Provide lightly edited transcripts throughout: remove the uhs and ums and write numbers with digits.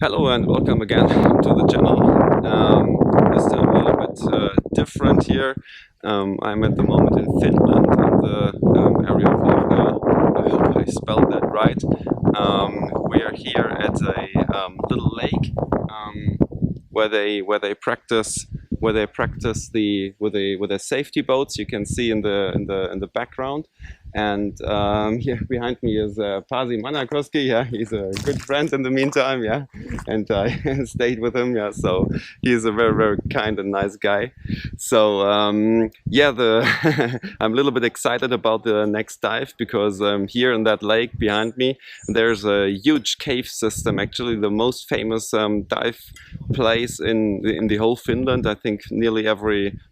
Hello and welcome again to the channel. This time a little bit different here. I'm at the moment in Finland, in the area of Ojamo. I hope I spelled that right. We are here at a little lake where they practice with their safety boats. You can see in the background. And here behind me is Pasi Mannerkoski. Yeah, he's a good friend in the meantime. Yeah, and I stayed with him. Yeah, so he's a very kind and nice guy. So yeah, I'm a little bit excited about the next dive because here in that lake behind me, there's a huge cave system. Actually, the most famous dive place in the whole Finland. I think nearly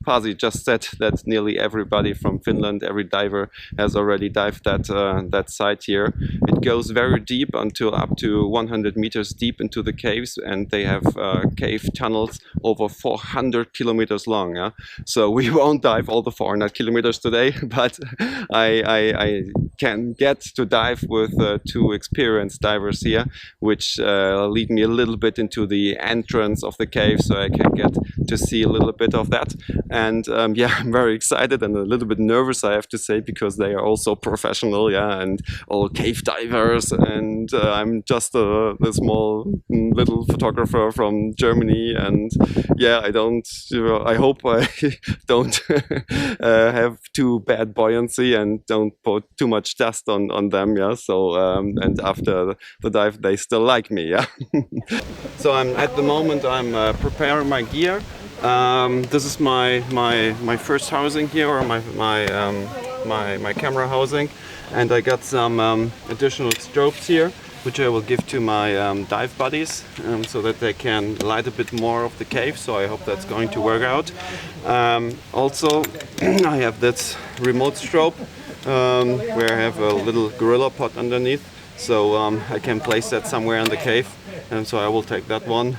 Pasi just said that nearly everybody from Finland, every diver has already dived that site here. It goes very deep until up to 100 meters deep into the caves, and they have cave tunnels over 400 kilometers long. Yeah? So we won't dive all the 400 kilometers today, but I can get to dive with two experienced divers here, which lead me a little bit into the entrance of the cave, so I can get to see a little bit of that. And yeah, I'm very excited and a little bit nervous, I have to say, because they are also professional, yeah, and all cave divers, and I'm just a small little photographer from Germany, and yeah, I hope I don't have too bad buoyancy and don't put too much dust on them, yeah. So and after the dive, they still like me, yeah. So at the moment I'm preparing my gear. This is my first housing here, or my camera housing, and I got some additional strobes here, which I will give to my dive buddies, so that they can light a bit more of the cave. So I hope that's going to work out. Also, I have this remote strobe where I have a little gorilla pot underneath, so I can place that somewhere in the cave, and so I will take that one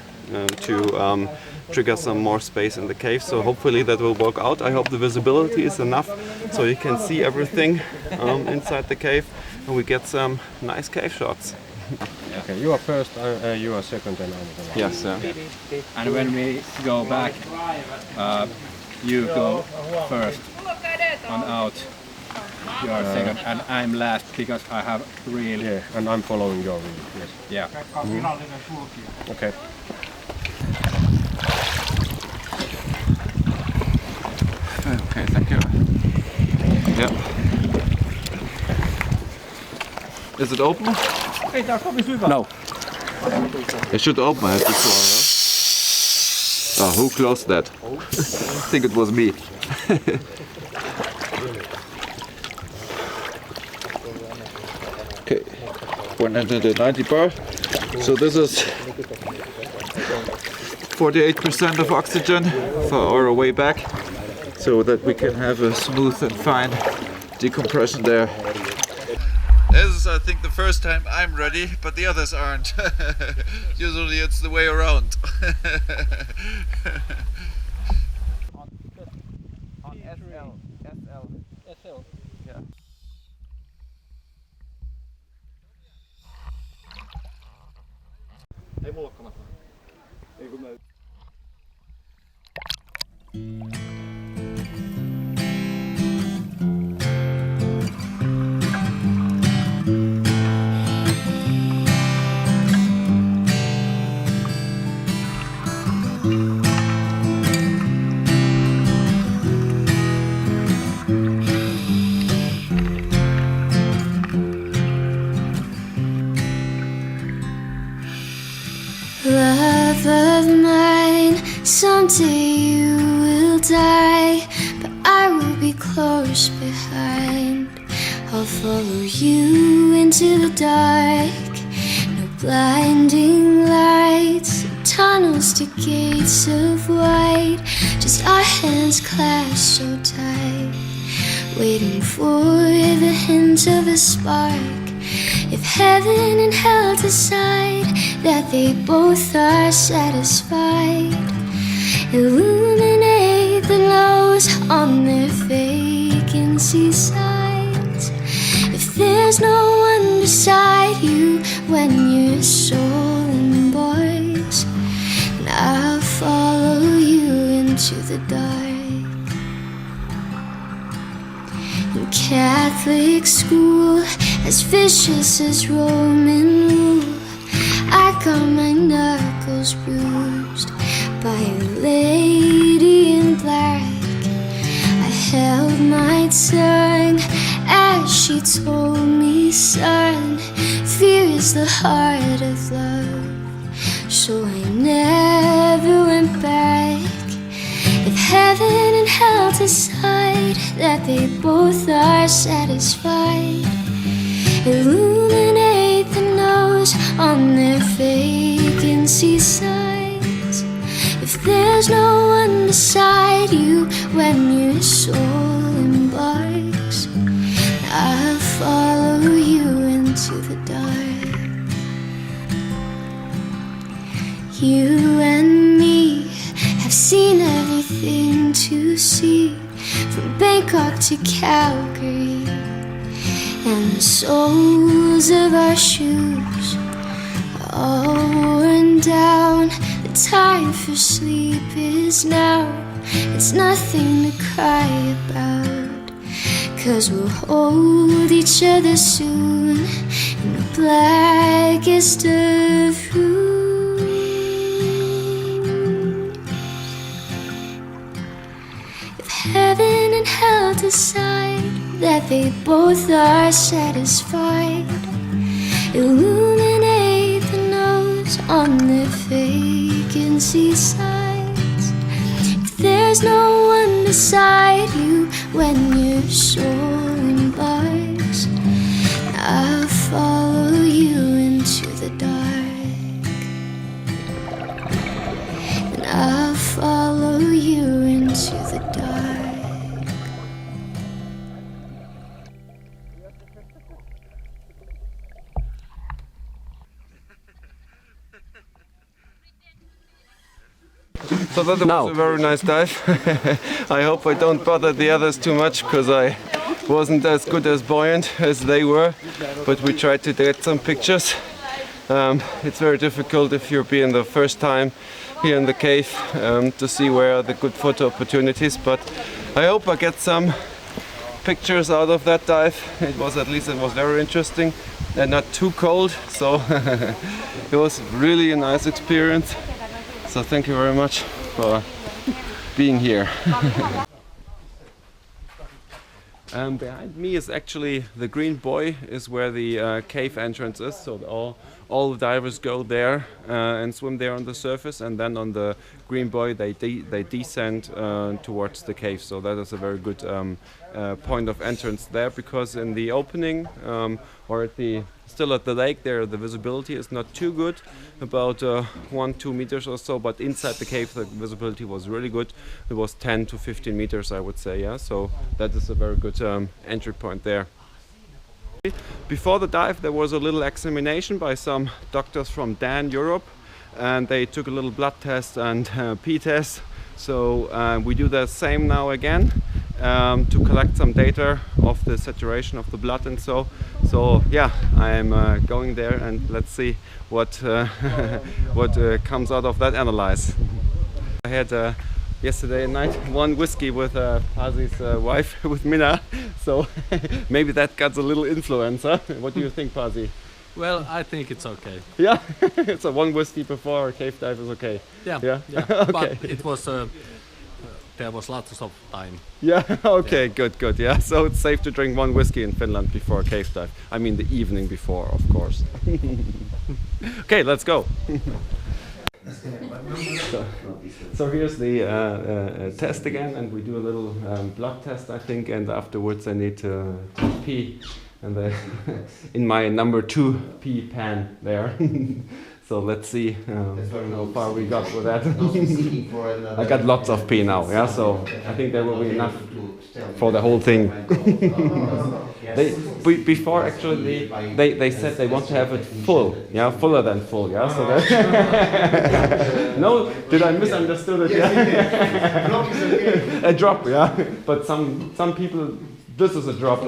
to trigger some more space in the cave. So hopefully that will work out. I hope the visibility is enough so you can see everything inside the cave, and we get some nice cave shots. Okay, you are first, you are second, and I'm the last. Yes, And when we go back, you go first on out. You are second, and I'm last because I have reel. Yeah, and I'm following your reel. Yes. Yeah. Okay. Okay, thank you. Yeah. Is it open? No. It should open it before, huh? Oh, who closed that? I think it was me. Okay, 190 bar. So this is 48% of oxygen for our way back, so that we can have a smooth and fine decompression there. This is, I think, the first time I'm ready, but the others aren't. Usually it's the way around. On SL. Yeah. Ei mulla kannata. Ei kun mä... Love of mine, someday you will die, but I will be close behind. I'll follow you into the dark. No blinding lights, tunnels to gates of white. Just our hands clasped so tight, waiting for the hint of a spark. If heaven and hell decide that they both are satisfied, illuminate the nose on their vacancy sides. If there's no one beside you when your soul embarks, and I'll follow you into the dark. In Catholic school, as vicious as Roman rule, I got my knuckles bruised by a lady in black. I held my tongue as she told me, son, fear is the heart of love. So I never went back. If heaven and hell decide that they both are satisfied, illuminate the nose on their vacancy signs. If there's no one beside you when your soul embarks, I'll follow you into the dark. You and me have seen everything to see, from Bangkok to Calgary, and the soles of our shoes are all worn down. The time for sleep is now. It's nothing to cry about, 'cause we'll hold each other soon in the blackest of rooms. If heaven and hell decide that they both are satisfied, illuminate the nose on their vacancy signs. If there's no one beside you when your soul embarks, I'll follow you into the dark, and I'll follow you into the dark. So that was a very nice dive. I hope I don't bother the others too much, because I wasn't as good as buoyant as they were, but we tried to get some pictures. It's very difficult if you're being the first time here in the cave to see where are the good photo opportunities, but I hope I get some pictures out of that dive. It was very interesting and not too cold, so it was really a nice experience. So thank you very much for being here. Behind me is actually the green buoy, is where the cave entrance is. So all the divers go there and swim there on the surface, and then on the green buoy they descend towards the cave. So that is a very good point of entrance there, because in the opening or still at the lake there, the visibility is not too good, about 1-2 meters or so, but inside the cave the visibility was really good. It was 10 to 15 meters, I would say, yeah. So that is a very good entry point there. Before the dive there was a little examination by some doctors from Dan, Europe, and they took a little blood test and pee test. So we do the same now again to collect some data of the saturation of the blood and so yeah, I'm going there and let's see what what comes out of that analyze. I had yesterday night one whiskey with Pasi's wife, with Minna, so maybe that got a little influence, huh? What do you think, Pasi? Well, I think it's okay. Yeah, so one whiskey before a cave dive is okay. Yeah, yeah. Okay. Okay. But it was there was lots of time. Yeah, okay, yeah. Good, yeah. So it's safe to drink one whiskey in Finland before a cave dive. I mean the evening before, of course. Okay, let's go. So here's the test again, and we do a little blood test, I think, and afterwards I need to pee, and in my number 2 pee pan there. So let's see how far we got with that. I got lots of pee now, yeah. So I think there will be enough for the whole thing. Before actually they said they want to have it full, yeah, fuller than full, yeah. So that no, did I misunderstood it? Yeah. A drop, yeah. But some people, this is a drop.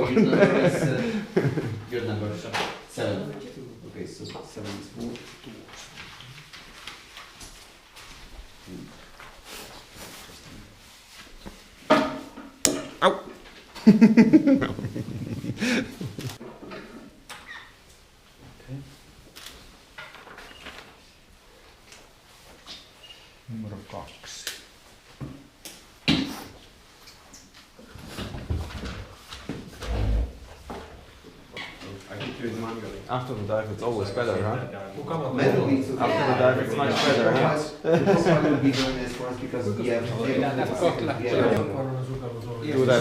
Your number 7. Au! Numero 2. After the dive, it's always better, huh? Manually, so After the dive, it's much better, huh? this one will be done as fast because we have Do that.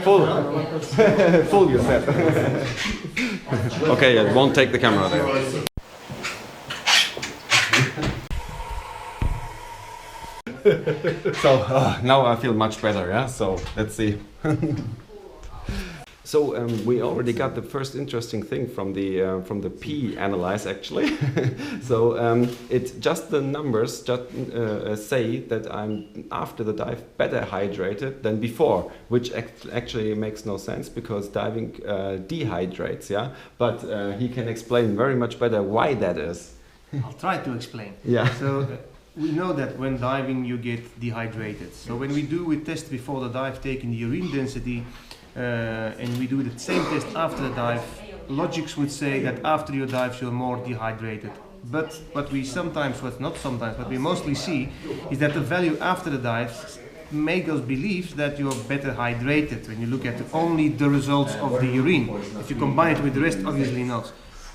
Full. Full, you said. Okay, it won't take the camera there. So now I feel much better, yeah? So let's see. So we already got the first interesting thing from the P analyze actually. So it just the numbers just say that I'm after the dive better hydrated than before, which actually makes no sense because diving dehydrates, yeah. But he can explain very much better why that is. I'll try to explain. Yeah. So we know that when diving you get dehydrated. So when we test before the dive, taking the urine density, and we do the same test after the dive, logics would say that after your dive you're more dehydrated. But what we mostly see is that the value after the dive make us believe that you're better hydrated when you look at only the results of the urine. If you combine it with the rest, obviously not.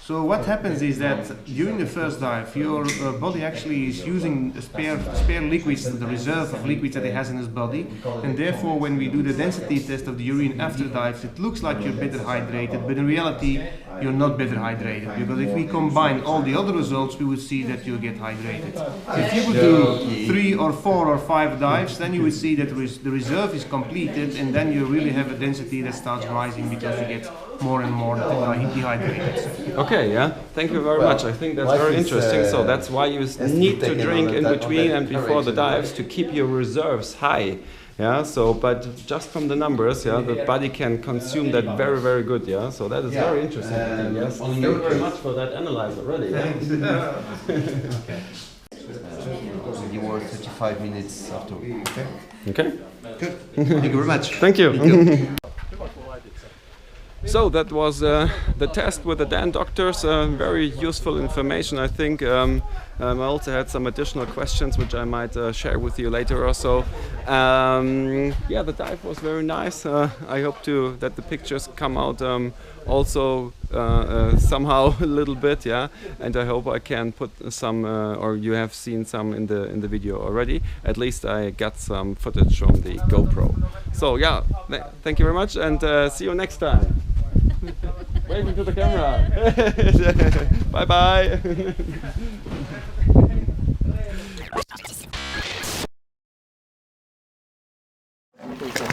So what happens is that during the first dive, your body actually is using spare liquids, the reserve of liquids that it has in its body, and therefore when we do the density test of the urine after the dive, it looks like you're better hydrated, but in reality you're not better hydrated, because if we combine all the other results, we would see that you get hydrated. If you would do 3 or 4 or 5 dives, then you would see that the reserve is completed, and then you really have a density that starts rising because you get more and more dehydrated. Okay, yeah. Thank you very much. I think that's very interesting. So that's why you need to drink in between and before the dives to keep your reserves high. Yeah. So, but just from the numbers, yeah, the body can consume that very, very good. Yeah. So that is very interesting. Yes. Thank you very much for that analyze already. Yeah? Okay. You were 35 minutes after. Okay. Okay. Good. Thank you very much. Thank you. So that was the test with the Dan doctors, very useful information I think. I also had some additional questions which I might share with you later or so. Yeah, the dive was very nice. I hope that the pictures come out also somehow a little bit, yeah. And I hope I can put some, or you have seen some in the video already. At least I got some footage from the GoPro. So yeah, thank you very much, and see you next time. Waving to the camera. Bye bye.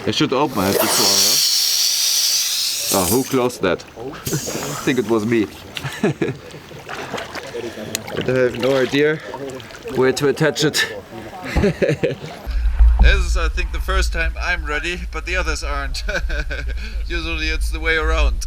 I should open it before, huh? Oh, who closed that? I think it was me. But I have no idea where to attach it. This is, I think, the first time I'm ready, but the others aren't. Usually it's the way around.